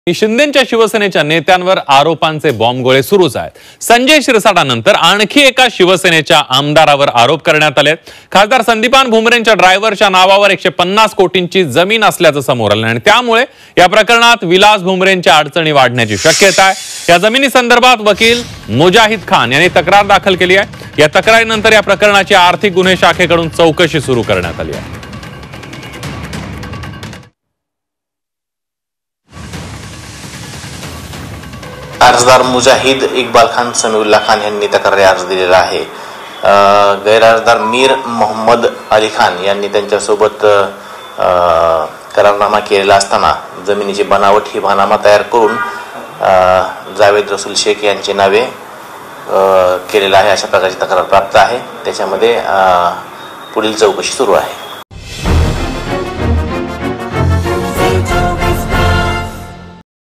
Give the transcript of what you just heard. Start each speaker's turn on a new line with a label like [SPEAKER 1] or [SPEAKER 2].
[SPEAKER 1] शिंदेच्या शिवसेनेच्या नेत्यांवर आरोपांचे बॉम्बगोळे सुरूच आहेत। संजय शिरसाटानंतर आणखी एका शिवसेनेच्या आमदारावर आरोप करण्यात आले। खासदार संदीपान भुमरेंच्या ड्रायव्हरच्या नावावर 150 कोटींची जमीन असल्याचं समोर आलं आणि त्यामुळे या प्रकरणात विलास भुमरेंच्या अडचणी वाढण्याची शक्यता आहे। या जमिनी संदर्भात वकील मुजाहिद खान यांनी तक्रार दाखल केली आहे। या तक्रारीनंतर या प्रकरणाची आर्थिक गुन्हे शाखेकडून चौकशी सुरू करण्यात आली आहे।
[SPEAKER 2] अर्जदार मुजाहिद इक्बाल खान समीउल्ला खान यांनी तक्रारी अर्ज दिलेला आहे। गैरअर्जदार मीर मोहम्मद अली खान यांनी त्यांच्यासोबत करारनामा केलेला असताना जमिनीची बनावट ही बनामा तयार करून जावेद रसूल शेख यांची नावे केलेला आहे, अशा प्रकारची तक्रार प्राप्त आहे। त्याच्यामध्ये पुढील चौकशी सुरू आहे।